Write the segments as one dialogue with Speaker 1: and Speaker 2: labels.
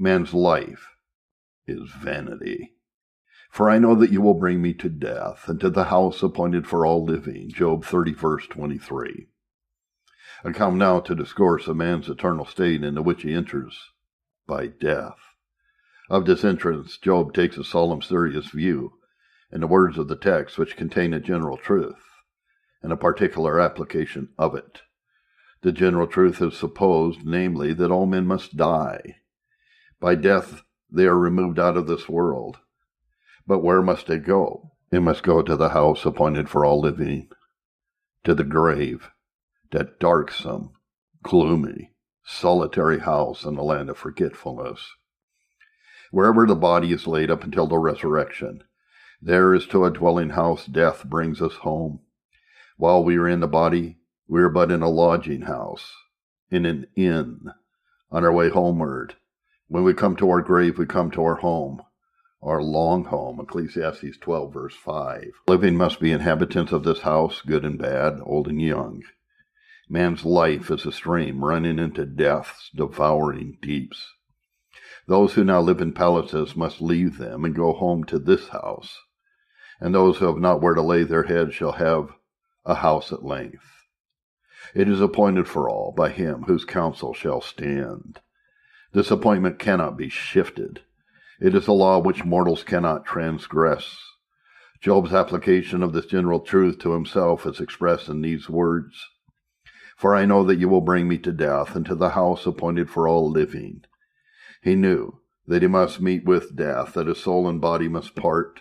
Speaker 1: Man's life is vanity. For I know that you will bring me to death, and to the house appointed for all living. Job 30, verse 23. I come now to discourse of man's eternal state into which he enters by death. Of this entrance, Job takes a solemn, serious view in the words of the text, which contain a general truth and a particular application of it. The general truth is supposed, namely, that all men must die. By death they are removed out of this world. But where must they go? They must go to the house appointed for all living, to the grave, that darksome, gloomy, solitary house in the land of forgetfulness. Wherever the body is laid up until the resurrection, there is to a dwelling house death brings us home. While we are in the body, we are but in a lodging house, in an inn, on our way homeward. When we come to our grave, we come to our home, our long home, Ecclesiastes 12, verse 5. Living must be inhabitants of this house, good and bad, old and young. Man's life is a stream running into death's devouring deeps. Those who now live in palaces must leave them and go home to this house, and those who have not where to lay their heads shall have a house at length. It is appointed for all by him whose counsel shall stand. This appointment cannot be shifted. It is a law which mortals cannot transgress. Job's application of this general truth to himself is expressed in these words: For I know that you will bring me to death, and to the house appointed for all living. He knew that he must meet with death, that his soul and body must part.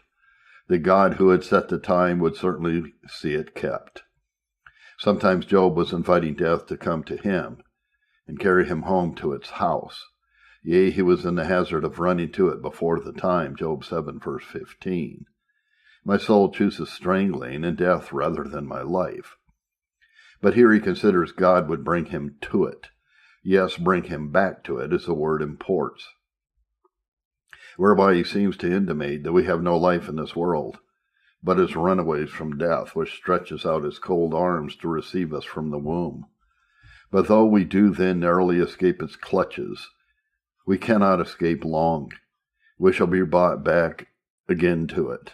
Speaker 1: The God who had set the time would certainly see it kept. Sometimes Job was inviting death to come to him and carry him home to its house. Yea, he was in the hazard of running to it before the time, Job 7, verse 15. My soul chooses strangling and death rather than my life. But here he considers God would bring him to it. Yes, bring him back to it, as the word imports. Whereby he seems to intimate that we have no life in this world, but as runaways from death, which stretches out his cold arms to receive us from the womb. But though we do then narrowly escape its clutches, we cannot escape long. We shall be brought back again to it.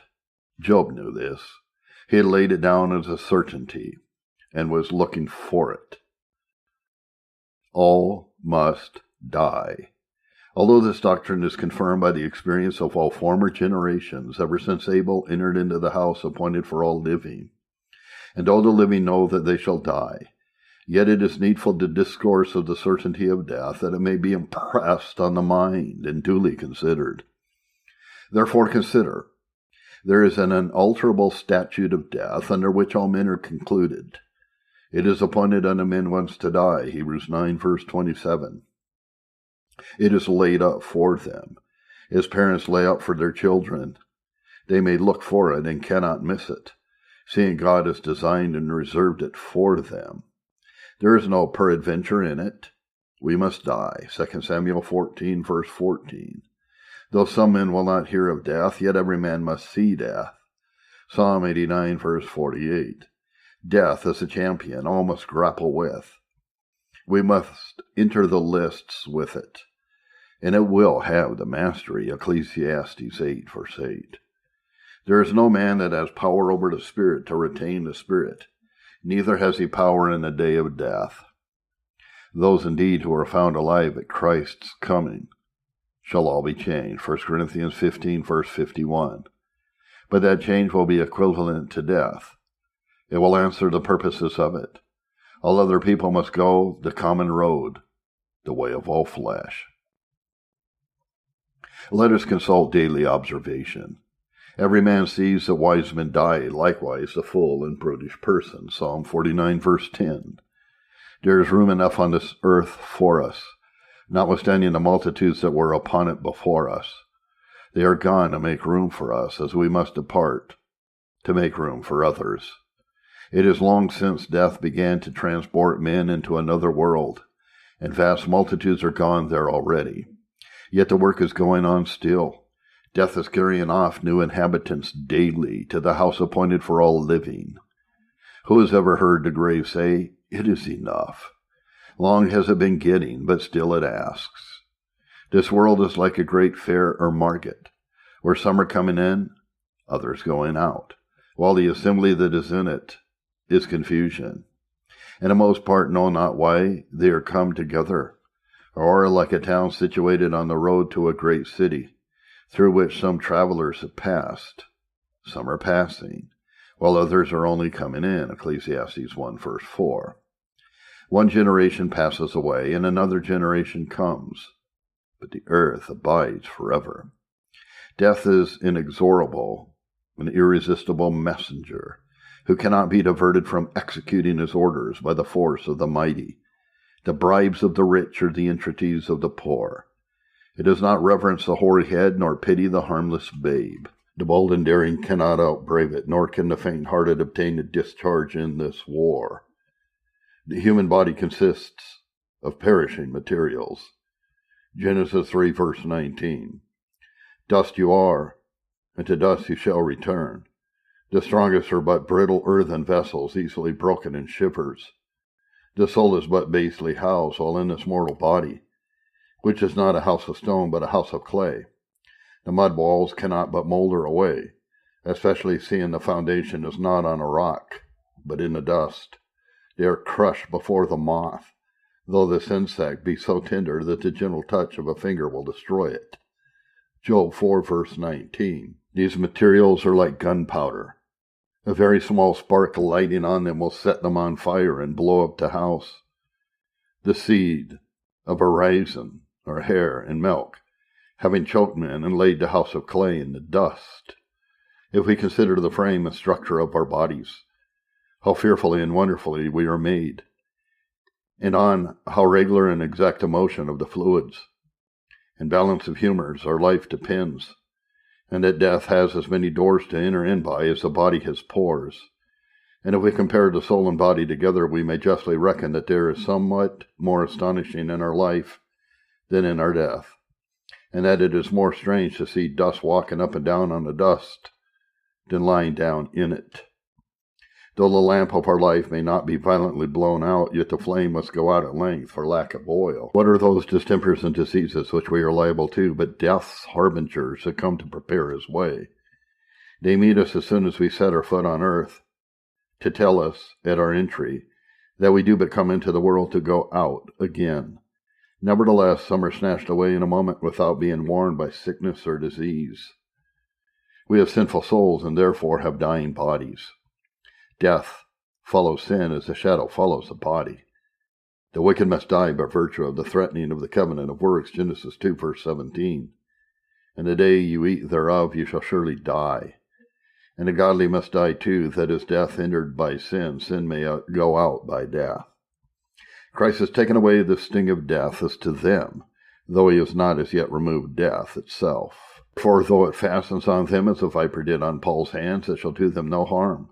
Speaker 1: Job knew this. He had laid it down as a certainty and was looking for it. All must die. Although this doctrine is confirmed by the experience of all former generations, ever since Abel entered into the house appointed for all living, and all the living know that they shall die, yet it is needful to discourse of the certainty of death, that it may be impressed on the mind and duly considered. Therefore consider, there is an unalterable statute of death, under which all men are concluded. It is appointed unto men once to die, Hebrews 9, verse 27. It is laid up for them, as parents lay up for their children. They may look for it and cannot miss it, seeing God has designed and reserved it for them. There is no peradventure in it. We must die, 2 Samuel 14, verse 14. Though some men will not hear of death, yet every man must see death. Psalm 89, verse 48. Death as a champion all must grapple with. We must enter the lists with it, and it will have the mastery, Ecclesiastes 8, verse 8. There is no man that has power over the spirit to retain the spirit, neither has he power in the day of death. Those indeed who are found alive at Christ's coming shall all be changed, 1 Corinthians 15, verse 51. But that change will be equivalent to death. It will answer the purposes of it. All other people must go the common road, the way of all flesh. Let us consult daily observation. Every man sees that wise men die, likewise the fool and brutish person, Psalm 49, verse 10. There is room enough on this earth for us, notwithstanding the multitudes that were upon it before us. They are gone to make room for us, as we must depart to make room for others. It is long since death began to transport men into another world, and vast multitudes are gone there already. Yet the work is going on still. Death is carrying off new inhabitants daily to the house appointed for all living. Who has ever heard the grave say, "It is enough"? Long has it been getting, but still it asks. This world is like a great fair or market, where some are coming in, others going out, while the assembly that is in it is confusion, and the most part know not why they are come together, or like a town situated on the road to a great city, through which some travelers have passed. Some are passing, while others are only coming in. Ecclesiastes 1 verse 4. One generation passes away, and another generation comes, but the earth abides forever. Death is inexorable, an irresistible messenger, who cannot be diverted from executing his orders by the force of the mighty, the bribes of the rich, or the entreaties of the poor. It does not reverence the hoary head, nor pity the harmless babe. The bold and daring cannot outbrave it, nor can the faint-hearted obtain a discharge in this war. The human body consists of perishing materials. Genesis 3 verse 19. Dust you are, and to dust you shall return. The strongest are but brittle earthen vessels, easily broken in shivers. The soul is but basely housed while in this mortal body, which is not a house of stone, but a house of clay. The mud walls cannot but moulder away, especially seeing the foundation is not on a rock, but in the dust. They are crushed before the moth, though this insect be so tender that the gentle touch of a finger will destroy it. Job 4 verse 19. These materials are like gunpowder. A very small spark lighting on them will set them on fire and blow up the house. The seed of a raisin, or hair, and milk, having choked men and laid the house of clay in the dust. If we consider the frame and structure of our bodies, how fearfully and wonderfully we are made, and on how regular and exact a motion of the fluids and balance of humors our life depends, and that death has as many doors to enter in by as the body has pores. And if we compare the soul and body together, we may justly reckon that there is somewhat more astonishing in our life than in our death, and that it is more strange to see dust walking up and down on the dust than lying down in it. Though the lamp of our life may not be violently blown out, yet the flame must go out at length for lack of oil. What are those distempers and diseases which we are liable to, but death's harbingers that come to prepare his way? They meet us as soon as we set our foot on earth, to tell us, at our entry, that we do but come into the world to go out again. Nevertheless, some are snatched away in a moment without being warned by sickness or disease. We have sinful souls, and therefore have dying bodies. Death follows sin as the shadow follows the body. The wicked must die by virtue of the threatening of the covenant of works, Genesis 2 verse 17. And the day you eat thereof you shall surely die. And the godly must die too, that as death entered by sin, sin may go out by death. Christ has taken away the sting of death as to them, though he has not as yet removed death itself. For though it fastens on them as the viper did on Paul's hands, it shall do them no harm.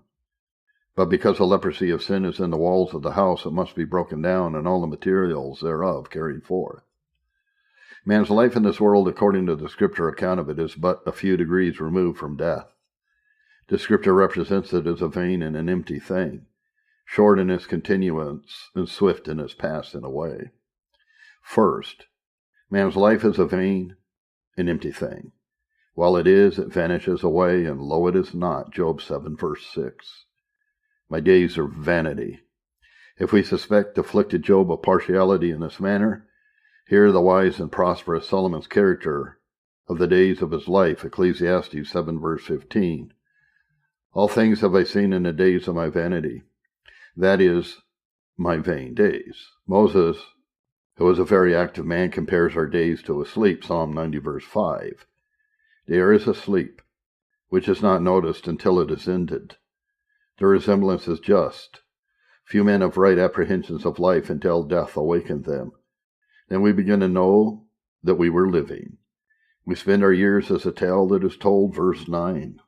Speaker 1: But because the leprosy of sin is in the walls of the house, it must be broken down, and all the materials thereof carried forth. Man's life in this world, according to the Scripture account of it, is but a few degrees removed from death. The Scripture represents it as a vain and an empty thing, short in its continuance and swift in its passing away. First, man's life is a vain and empty thing. While it is, it vanishes away, and lo, it is not. Job 7 verse 6. My days are vanity. If we suspect afflicted Job of partiality in this manner, hear the wise and prosperous Solomon's character of the days of his life, Ecclesiastes 7 verse 15. All things have I seen in the days of my vanity, that is, my vain days. Moses, who was a very active man, compares our days to a sleep, Psalm 90 verse 5. There is a sleep, which is not noticed until it is ended. The resemblance is just. Few men have right apprehensions of life until death awakened them. Then we begin to know that we were living. We spend our years as a tale that is told, verse 9.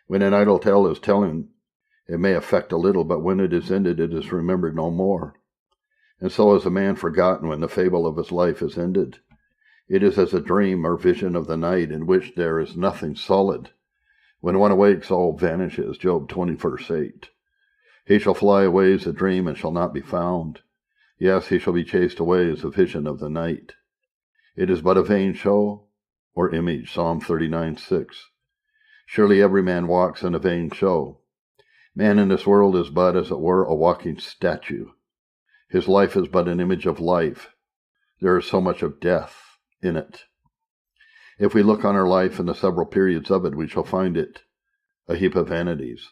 Speaker 1: When an idle tale is telling, it may affect a little, but when it is ended, it is remembered no more. And so is a man forgotten when the fable of his life is ended. It is as a dream or vision of the night in which there is nothing solid. When one awakes, all vanishes. Job 20 verse 8. He shall fly away as a dream and shall not be found. Yes, he shall be chased away as a vision of the night. It is but a vain show or image, Psalm 39:6. Surely every man walks in a vain show. Man in this world is but, as it were, a walking statue. His life is but an image of life. There is so much of death in it. If we look on our life and the several periods of it, we shall find it a heap of vanities.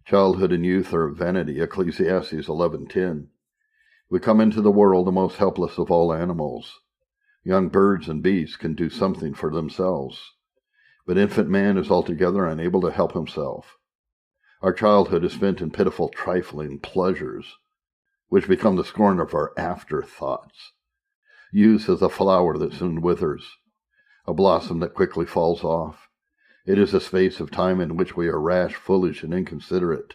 Speaker 1: Childhood and youth are vanity, Ecclesiastes 11:10. We come into the world the most helpless of all animals. Young birds and beasts can do something for themselves, but infant man is altogether unable to help himself. Our childhood is spent in pitiful trifling pleasures, which become the scorn of our afterthoughts. Youth is a flower that soon withers, a blossom that quickly falls off. It is a space of time in which we are rash, foolish, and inconsiderate,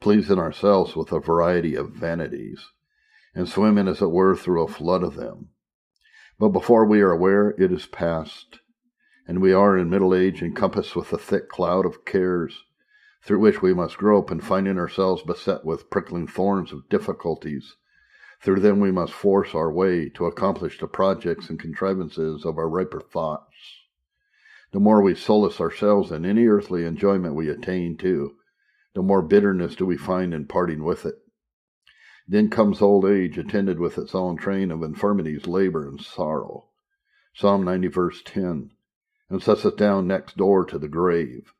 Speaker 1: pleasing ourselves with a variety of vanities, and swimming, as it were, through a flood of them. But before we are aware, it is past, and we are in middle age encompassed with a thick cloud of cares, through which we must grope, and finding ourselves beset with prickling thorns of difficulties, through them we must force our way to accomplish the projects and contrivances of our riper thoughts. The more we solace ourselves in any earthly enjoyment we attain to, the more bitterness do we find in parting with it. Then comes old age, attended with its own train of infirmities, labor, and sorrow, Psalm 90, verse 10, and sets us down next door to the grave.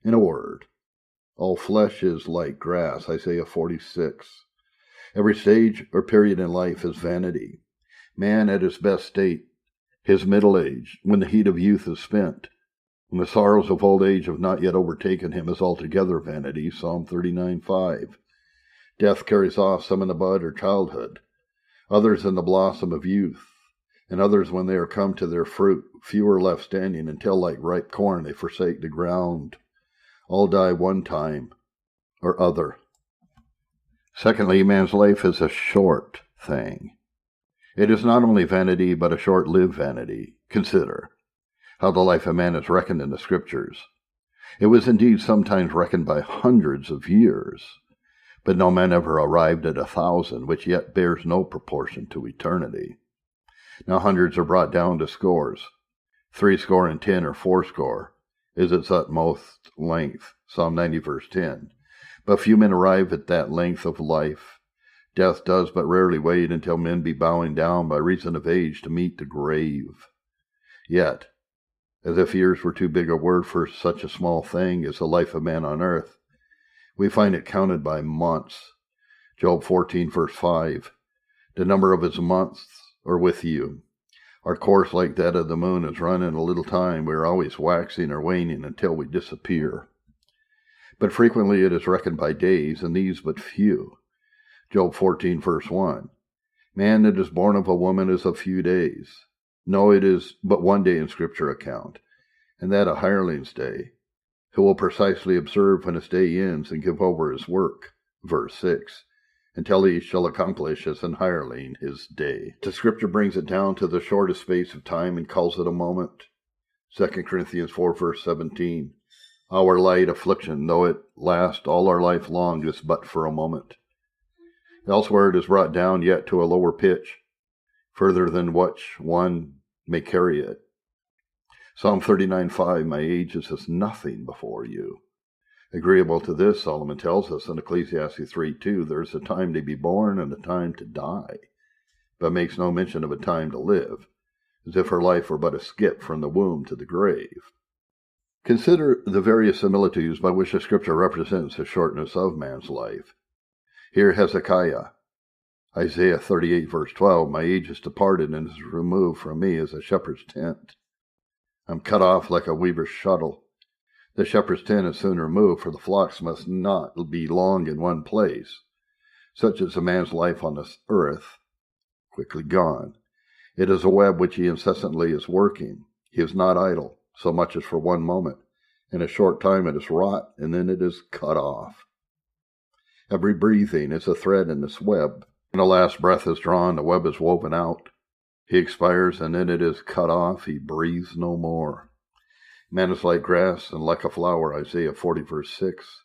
Speaker 1: In a word, all flesh is like grass, Isaiah 46. Every stage or period in life is vanity. Man at his best state, his middle age, when the heat of youth is spent, when the sorrows of old age have not yet overtaken him, is altogether vanity, Psalm 39:5. Death carries off some in the bud or childhood, others in the blossom of youth, and others when they are come to their fruit. Few are left standing until, like ripe corn, they forsake the ground. All die one time or other. Secondly, man's life is a short thing. It is not only vanity, but a short-lived vanity. Consider how the life of man is reckoned in the Scriptures. It was indeed sometimes reckoned by hundreds of years, but no man ever arrived at 1,000, which yet bears no proportion to eternity. Now hundreds are brought down to scores. 70 or 80 is its utmost length, Psalm 90, verse 10. But few men arrive at that length of life. Death does but rarely wait until men be bowing down by reason of age to meet the grave. Yet, as if years were too big a word for such a small thing as the life of man on earth, we find it counted by months. Job 14, verse 5. The number of his months are with you. Our course, like that of the moon, is run in a little time. We are always waxing or waning until we disappear. But frequently it is reckoned by days, and these but few. Job 14, verse 1. Man that is born of a woman is of few days. No, it is but one day in Scripture account, and that a hireling's day, who will precisely observe when his day ends and give over his work, verse 6, until he shall accomplish as an hireling his day. The Scripture brings it down to the shortest space of time and calls it a moment. 2 Corinthians 4, verse 17. Our light affliction, though it last all our life long, is but for a moment. Elsewhere it is brought down yet to a lower pitch, further than which one may carry it. Psalm 39:5, my age is as nothing before you. Agreeable to this, Solomon tells us in Ecclesiastes 3:2, there is a time to be born and a time to die, but makes no mention of a time to live, as if her life were but a skip from the womb to the grave. Consider the various similitudes by which the Scripture represents the shortness of man's life. Here Hezekiah, Isaiah 38, verse 12, my age is departed and is removed from me as a shepherd's tent. I'm cut off like a weaver's shuttle. The shepherd's tent is soon removed, for the flocks must not be long in one place. Such is a man's life on this earth, quickly gone. It is a web which he incessantly is working. He is not idle, so much as for one moment. In a short time it is wrought, and then it is cut off. Every breathing is a thread in this web. When the last breath is drawn, the web is woven out. He expires, and then it is cut off. He breathes no more. Man is like grass and like a flower, Isaiah 40, verse 6.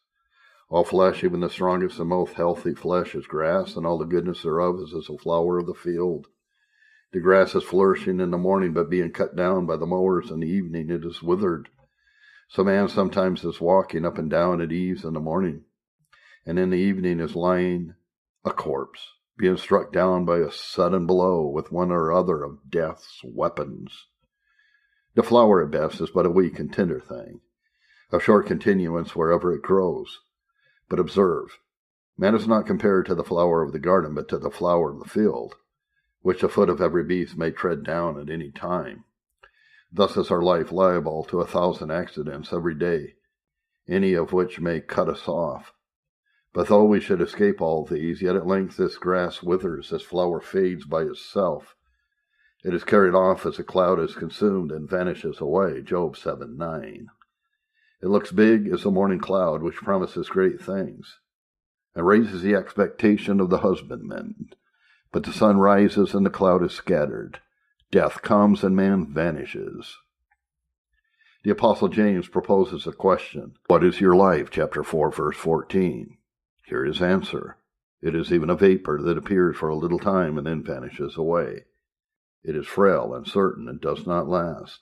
Speaker 1: All flesh, even the strongest and most healthy flesh, is grass, and all the goodness thereof is as a flower of the field. The grass is flourishing in the morning, but being cut down by the mowers in the evening, it is withered. So man sometimes is walking up and down at ease in the morning, and in the evening is lying a corpse, being struck down by a sudden blow with one or other of death's weapons. The flower at best is but a weak and tender thing, of short continuance wherever it grows. But observe, man is not compared to the flower of the garden, but to the flower of the field, which the foot of every beast may tread down at any time. Thus is our life liable to 1,000 accidents every day, any of which may cut us off. But though we should escape all these, yet at length this grass withers, this flower fades by itself. It is carried off as a cloud is consumed and vanishes away. Job 7:9. It looks big as a morning cloud, which promises great things, and raises the expectation of the husbandman. But the sun rises and the cloud is scattered. Death comes and man vanishes. The Apostle James proposes a question. What is your life? Chapter 4, verse 14. Here is answer. It is even a vapor that appears for a little time and then vanishes away. It is frail, uncertain, and does not last.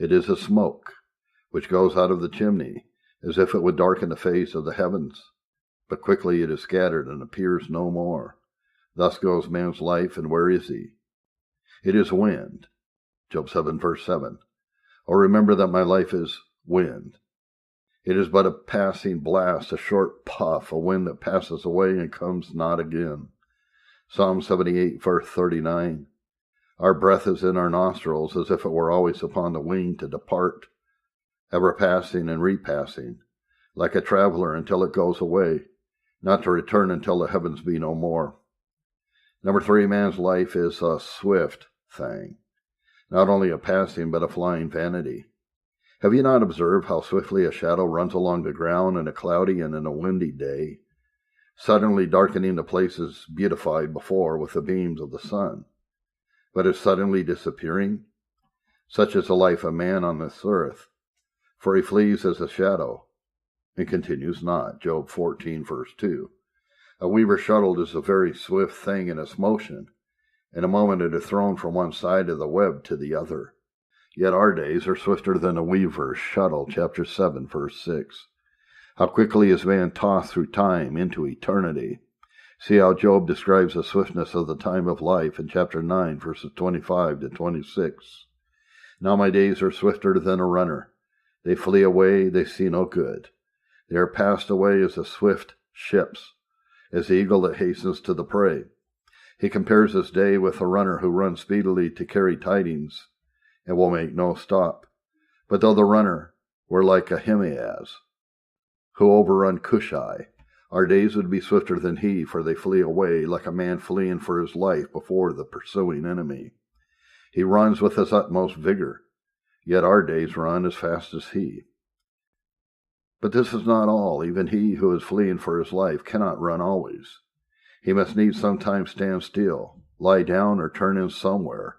Speaker 1: It is a smoke which goes out of the chimney, as if it would darken the face of the heavens. But quickly it is scattered and appears no more. Thus goes man's life, and where is he? It is wind. Job 7, verse 7. Oh, remember that my life is wind. It is but a passing blast, a short puff, a wind that passes away and comes not again. Psalm 78, verse 39. Our breath is in our nostrils, as if it were always upon the wing to depart, ever passing and repassing, like a traveler until it goes away, not to return until the heavens be no more. Number 3, man's life is a swift thing, not only a passing but a flying vanity. Have you not observed how swiftly a shadow runs along the ground in a cloudy and in a windy day, suddenly darkening the places beautified before with the beams of the sun, but is suddenly disappearing? Such is the life of man on this earth, for he flees as a shadow, and continues not. Job 14, verse 2. A weaver shuttle is a very swift thing in its motion. In a moment it is thrown from one side of the web to the other. Yet our days are swifter than a weaver's shuttle. Chapter 7, verse 6. How quickly is man tossed through time into eternity. See how Job describes the swiftness of the time of life in chapter 9, verses 25 to 26. Now my days are swifter than a runner. They flee away, they see no good. They are passed away as the swift ships, as the eagle that hastens to the prey. He compares his day with a runner who runs speedily to carry tidings and will make no stop. But though the runner were like a Himeaz, who overrun Cushai, our days would be swifter than he, for they flee away like a man fleeing for his life before the pursuing enemy. He runs with his utmost vigor, yet our days run as fast as he. But this is not all. Even he who is fleeing for his life cannot run always. He must needs sometimes stand still, lie down, or turn in somewhere,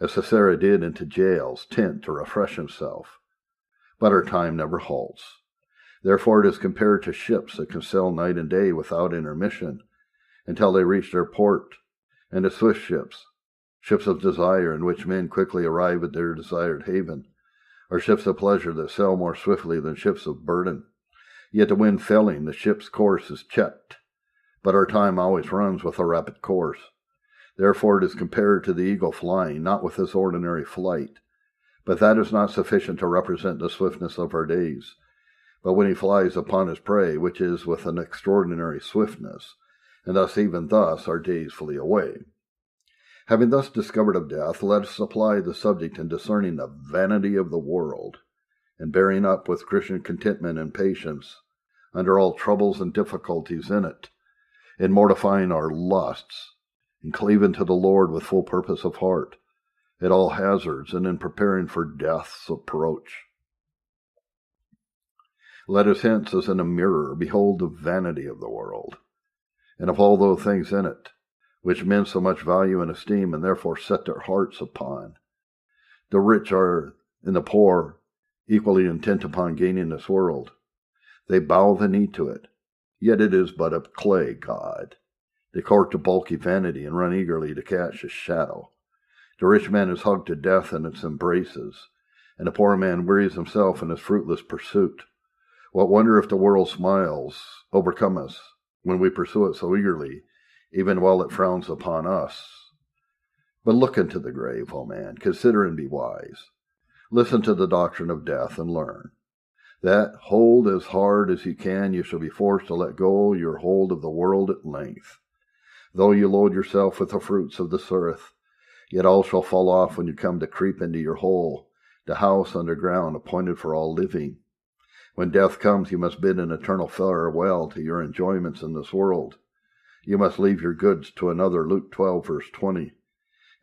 Speaker 1: as Sisera did into Jael's tent to refresh himself. But our time never halts. Therefore it is compared to ships that can sail night and day without intermission until they reach their port, and to swift ships, ships of desire in which men quickly arrive at their desired haven, or ships of pleasure that sail more swiftly than ships of burden. Yet the wind failing, the ship's course is checked, but our time always runs with a rapid course. Therefore it is compared to the eagle flying, not with his ordinary flight. But that is not sufficient to represent the swiftness of our days, but when he flies upon his prey, which is with an extraordinary swiftness, and thus even thus our days flee away. Having thus discovered of death, let us apply the subject in discerning the vanity of the world, and bearing up with Christian contentment and patience under all troubles and difficulties in it, in mortifying our lusts, and cleaving to the Lord with full purpose of heart, at all hazards, and in preparing for death's approach. Let us hence, as in a mirror, behold the vanity of the world, and of all those things in it, which men so much value and esteem, and therefore set their hearts upon. The rich are, and the poor, equally intent upon gaining this world. They bow the knee to it, yet it is but a clay god. They court the bulky vanity, and run eagerly to catch a shadow. The rich man is hugged to death in its embraces, and the poor man wearies himself in his fruitless pursuit. What wonder if the world's smiles overcome us when we pursue it so eagerly, even while it frowns upon us? But look into the grave, O man, consider and be wise. Listen to the doctrine of death and learn that, hold as hard as you can, you shall be forced to let go your hold of the world at length. Though you load yourself with the fruits of this earth, yet all shall fall off when you come to creep into your hole, the house underground appointed for all living. When death comes, you must bid an eternal farewell to your enjoyments in this world. You must leave your goods to another, Luke 12, verse 20.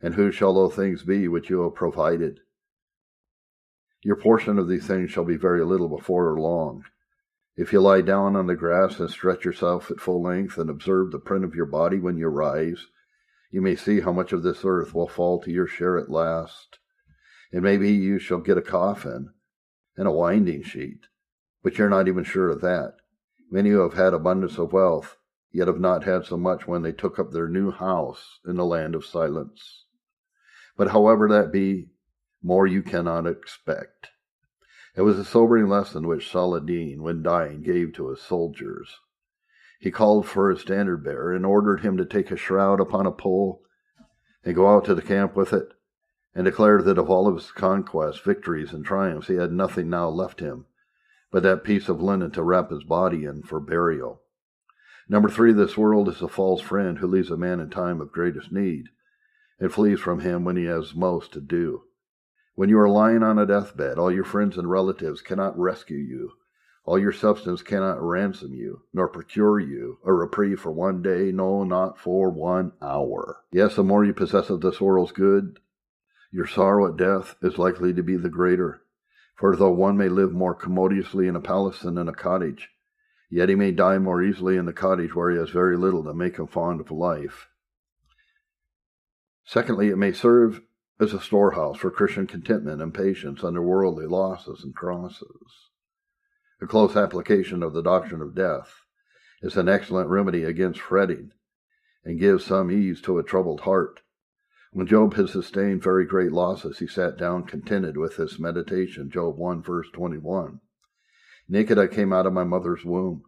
Speaker 1: And whose shall those things be which you have provided? Your portion of these things shall be very little before long. If you lie down on the grass and stretch yourself at full length and observe the print of your body when you rise, you may see how much of this earth will fall to your share at last. And maybe you shall get a coffin and a winding sheet, but you're not even sure of that. Many who have had abundance of wealth, yet have not had so much when they took up their new house in the land of silence. But however that be, more you cannot expect. It was a sobering lesson which Saladin, when dying, gave to his soldiers. He called for his standard-bearer and ordered him to take a shroud upon a pole and go out to the camp with it, and declared that of all of his conquests, victories, and triumphs, he had nothing now left him but that piece of linen to wrap his body in for burial. Number 3, this world is a false friend who leaves a man in time of greatest need and flees from him when he has most to do. When you are lying on a deathbed, all your friends and relatives cannot rescue you. All your substance cannot ransom you, nor procure you a reprieve for one day, no, not for 1 hour. Yes, the more you possess of this world's good, your sorrow at death is likely to be the greater. For though one may live more commodiously in a palace than in a cottage, yet he may die more easily in the cottage where he has very little to make him fond of life. Secondly, it may serve as a storehouse for Christian contentment and patience under worldly losses and crosses. A close application of the doctrine of death is an excellent remedy against fretting and gives some ease to a troubled heart. When Job had sustained very great losses, he sat down contented with this meditation, Job 1, verse 21. Naked I came out of my mother's womb,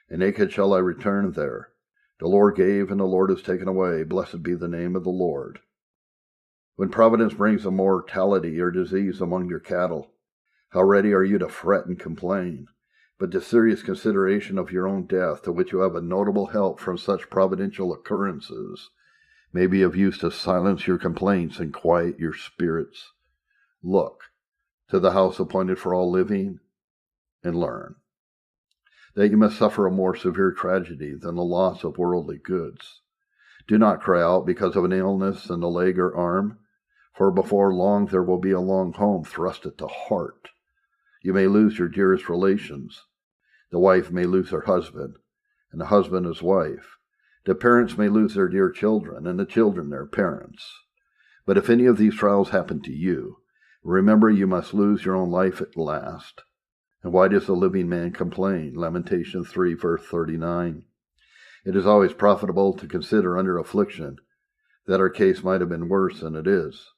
Speaker 1: and naked shall I return there. The Lord gave, and the Lord has taken away. Blessed be the name of the Lord. When providence brings a mortality or disease among your cattle, how ready are you to fret and complain? But the serious consideration of your own death, to which you have a notable help from such providential occurrences, may be of use to silence your complaints and quiet your spirits. Look to the house appointed for all living and learn that you must suffer a more severe tragedy than the loss of worldly goods. Do not cry out because of an illness in the leg or arm, for before long there will be a long home thrust at the heart. You may lose your dearest relations. The wife may lose her husband, and the husband his wife. The parents may lose their dear children, and the children their parents. But if any of these trials happen to you, remember you must lose your own life at last. And why does the living man complain? Lamentation 3, verse 39. It is always profitable to consider under affliction that our case might have been worse than it is.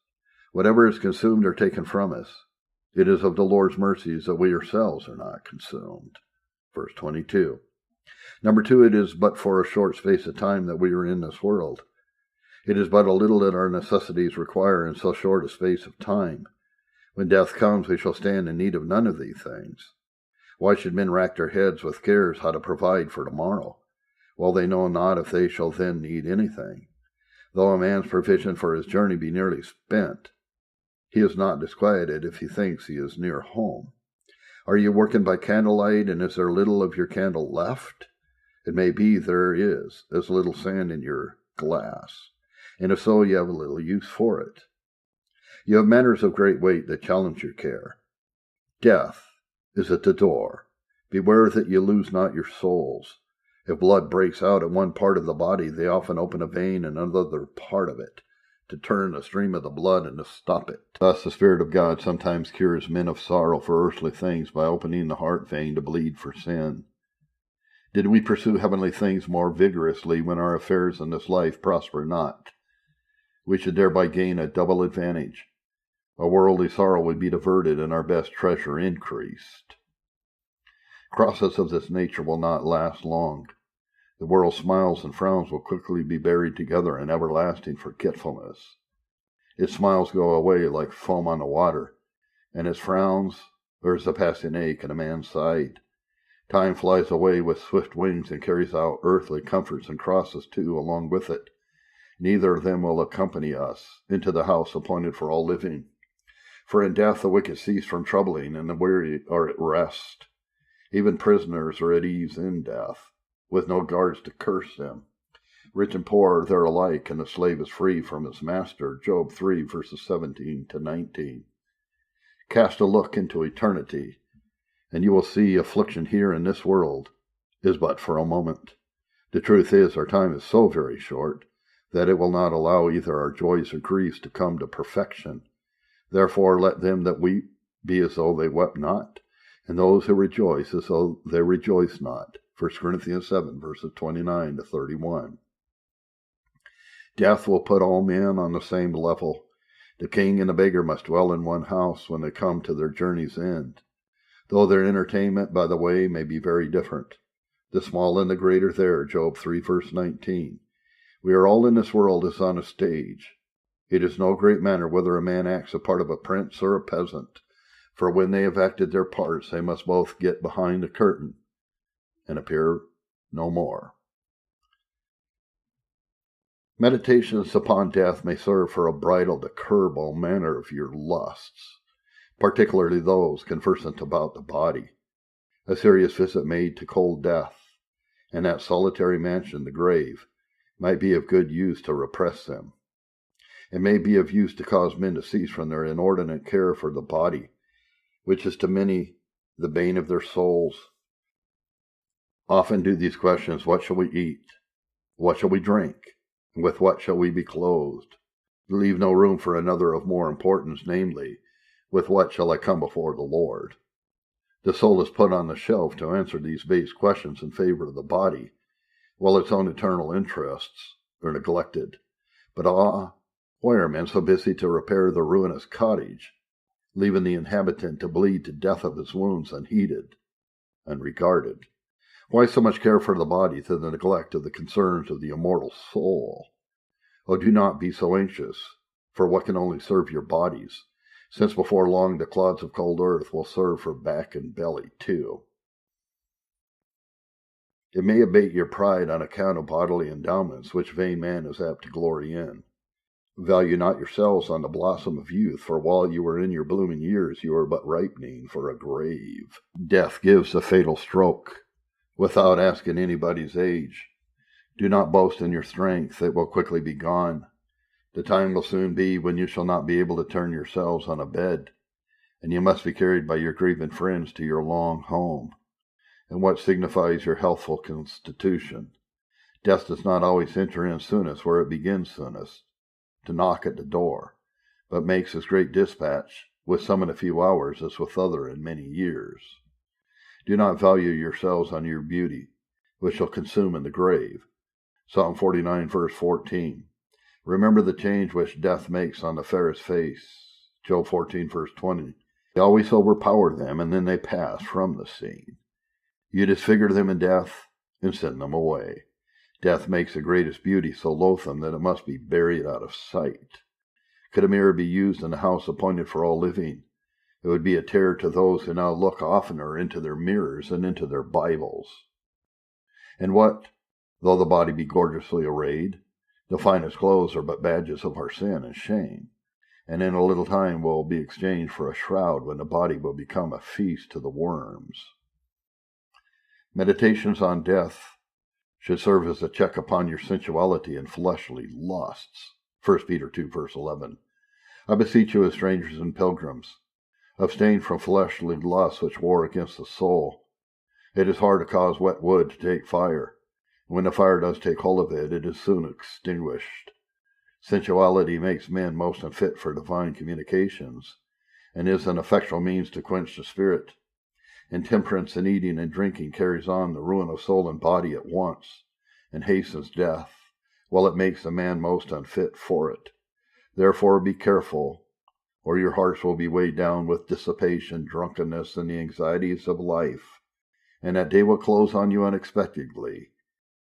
Speaker 1: Whatever is consumed or taken from us, it is of the Lord's mercies that we ourselves are not consumed. Verse 22. Number 2, it is but for a short space of time that we are in this world. It is but a little that our necessities require in so short a space of time. When death comes, we shall stand in need of none of these things. Why should men rack their heads with cares how to provide for tomorrow, while they know not if they shall then need anything? Though a man's provision for his journey be nearly spent, he is not disquieted if he thinks he is near home. Are you working by candlelight, and is there little of your candle left? It may be there is as little sand in your glass, and if so, you have a little use for it. You have matters of great weight that challenge your care. Death is at the door. Beware that you lose not your souls. If blood breaks out in one part of the body, they often open a vein in another part of it, to turn the stream of the blood and to stop it. Thus the Spirit of God sometimes cures men of sorrow for earthly things by opening the heart vein to bleed for sin. Did we pursue heavenly things more vigorously when our affairs in this life prosper not? We should thereby gain a double advantage. Our worldly sorrow would be diverted and our best treasure increased. Crosses of this nature will not last long. The world's smiles and frowns will quickly be buried together in everlasting forgetfulness. Its smiles go away like foam on the water, and its frowns are as a passing ache in a man's side. Time flies away with swift wings and carries out earthly comforts and crosses too along with it. Neither of them will accompany us into the house appointed for all living. For in death the wicked cease from troubling, and the weary are at rest. Even prisoners are at ease in death, with no guards to curse them. Rich and poor are there alike, and the slave is free from his master. Job 3, verses 17 to 19. Cast a look into eternity, and you will see affliction here in this world is but for a moment. The truth is, our time is so very short that it will not allow either our joys or griefs to come to perfection. Therefore let them that weep be as though they wept not, and those who rejoice as though they rejoice not. 1 Corinthians 7, verses 29 to 31. Death will put all men on the same level. The king and the beggar must dwell in one house when they come to their journey's end, though their entertainment by the way may be very different. The small and the great are there, Job 3, verse 19. We are all in this world as on a stage. It is no great matter whether a man acts a part of a prince or a peasant, for when they have acted their parts, they must both get behind the curtain and appear no more. Meditations upon death may serve for a bridle to curb all manner of your lusts, particularly those conversant about the body. A serious visit made to cold death, and that solitary mansion, the grave, might be of good use to repress them. It may be of use to cause men to cease from their inordinate care for the body, which is to many the bane of their souls. Often do these questions, what shall we eat? What shall we drink? And with what shall we be clothed? Leave no room for another of more importance, namely, with what shall I come before the Lord? The soul is put on the shelf to answer these base questions in favor of the body, while its own eternal interests are neglected. But why are men so busy to repair the ruinous cottage, leaving the inhabitant to bleed to death of his wounds unheeded, unregarded? Why so much care for the body to the neglect of the concerns of the immortal soul? Oh, do not be so anxious for what can only serve your bodies, since before long the clods of cold earth will serve for back and belly too. It may abate your pride on account of bodily endowments, which vain man is apt to glory in. Value not yourselves on the blossom of youth, for while you are in your blooming years, you are but ripening for a grave. Death gives a fatal stroke, without asking anybody's age. Do not boast in your strength, it will quickly be gone. The time will soon be when you shall not be able to turn yourselves on a bed, and you must be carried by your grieving friends to your long home. And what signifies your healthful constitution? Death does not always enter in soonest where it begins soonest, to knock at the door, but makes as great dispatch with some in a few hours as with other in many years. Do not value yourselves on your beauty, which shall consume in the grave. Psalm 49, verse 14. Remember the change which death makes on the fairest face. Job 14, verse 20. They always overpower them, and then they pass from the scene. You disfigure them in death and send them away. Death makes the greatest beauty so loathsome that it must be buried out of sight. Could a mirror be used in the house appointed for all living, it would be a terror to those who now look oftener into their mirrors and into their Bibles. And what, though the body be gorgeously arrayed, the finest clothes are but badges of our sin and shame, and in a little time will be exchanged for a shroud when the body will become a feast to the worms. Meditations on death should serve as a check upon your sensuality and fleshly lusts. 1 Peter 2, verse 11. I beseech you as strangers and pilgrims, abstain from fleshly lusts which war against the soul. It is hard to cause wet wood to take fire. When the fire does take hold of it, it is soon extinguished. Sensuality makes men most unfit for divine communications, and is an effectual means to quench the spirit. Intemperance in eating and drinking carries on the ruin of soul and body at once, and hastens death, while it makes the man most unfit for it. Therefore be careful, or your hearts will be weighed down with dissipation, drunkenness, and the anxieties of life, and that day will close on you unexpectedly,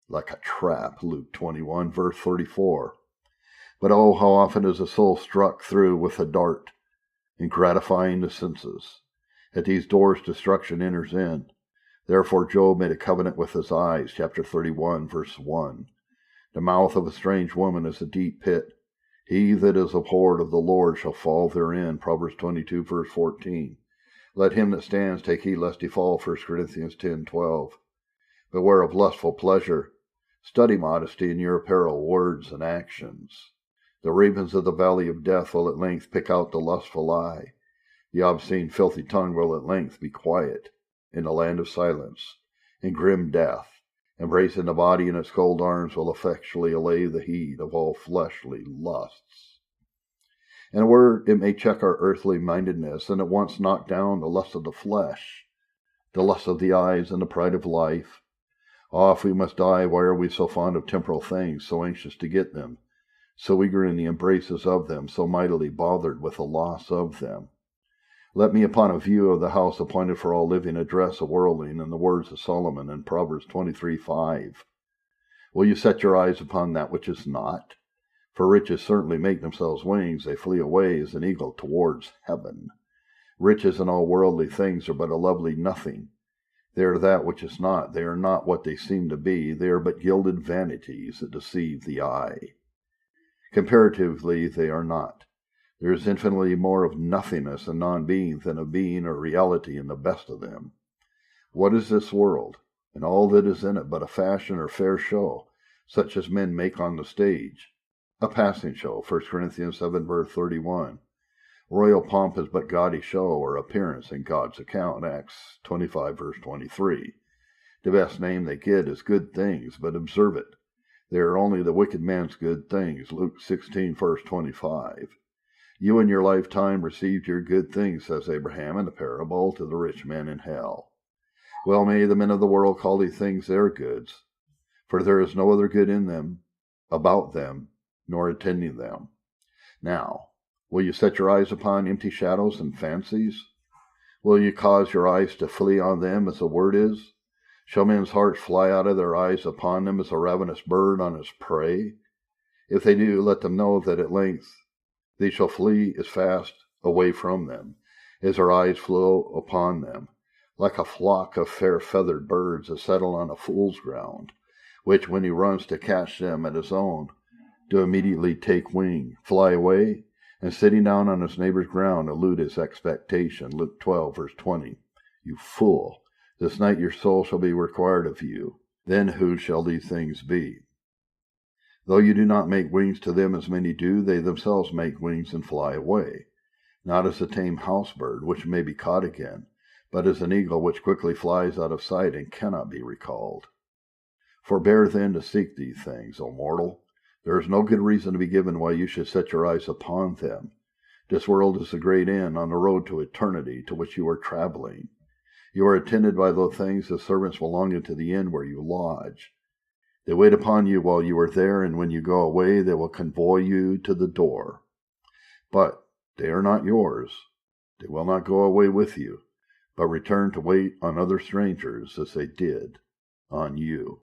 Speaker 1: like a trap, Luke 21, verse 34. But oh, how often is a soul struck through with a dart in gratifying the senses. At these doors destruction enters in. Therefore Job made a covenant with his eyes, chapter 31, verse 1. The mouth of a strange woman is a deep pit. He that is abhorred of the Lord shall fall therein, Proverbs 22, verse 14. Let him that stands take heed lest he fall, 1 Corinthians 10:12. Beware of lustful pleasure. Study modesty in your apparel, words, and actions. The ravens of the valley of death will at length pick out the lustful eye. The obscene, filthy tongue will at length be quiet in the land of silence. In grim death, embracing the body in its cold arms, will effectually allay the heat of all fleshly lusts. In a word, it may check our earthly mindedness, and at once knock down the lust of the flesh, the lust of the eyes, and the pride of life. Ah, if we must die, why are we so fond of temporal things, so anxious to get them, so eager in the embraces of them, so mightily bothered with the loss of them? Let me upon a view of the house appointed for all living address a worldling in the words of Solomon in Proverbs 23:5. Will you set your eyes upon that which is not? For riches certainly make themselves wings, they flee away as an eagle towards heaven. Riches and all worldly things are but a lovely nothing. They are that which is not, they are not what they seem to be, they are but gilded vanities that deceive the eye. Comparatively, they are not. There is infinitely more of nothingness and non-being than of being or reality in the best of them. What is this world, and all that is in it, but a fashion or fair show, such as men make on the stage? A passing show, 1 Corinthians 7, verse 31. Royal pomp is but gaudy show or appearance in God's account, Acts 25, verse 23. The best name they get is good things, but observe it. They are only the wicked man's good things, Luke 16, verse 25. You in your lifetime received your good things, says Abraham in the parable to the rich man in hell. Well may the men of the world call these things their goods, for there is no other good in them, about them, nor attending them. Now, will you set your eyes upon empty shadows and fancies? Will you cause your eyes to flee on them as the word is? Shall men's hearts fly out of their eyes upon them as a ravenous bird on its prey? If they do, let them know that at length they shall flee as fast away from them, as our eyes flow upon them, like a flock of fair feathered birds that settle on a fool's ground, which, when he runs to catch them at his own, do immediately take wing, fly away, and sitting down on his neighbor's ground, elude his expectation. Luke 12, verse 20. You fool, this night your soul shall be required of you. Then who shall these things be? Though you do not make wings to them as many do, they themselves make wings and fly away, not as a tame house bird, which may be caught again, but as an eagle which quickly flies out of sight and cannot be recalled. Forbear then to seek these things, O mortal. There is no good reason to be given why you should set your eyes upon them. This world is the great inn on the road to eternity to which you are traveling. You are attended by those things as servants belonging to the inn where you lodge. They wait upon you while you are there, and when you go away, they will convoy you to the door. But they are not yours. They will not go away with you, but return to wait on other strangers as they did on you.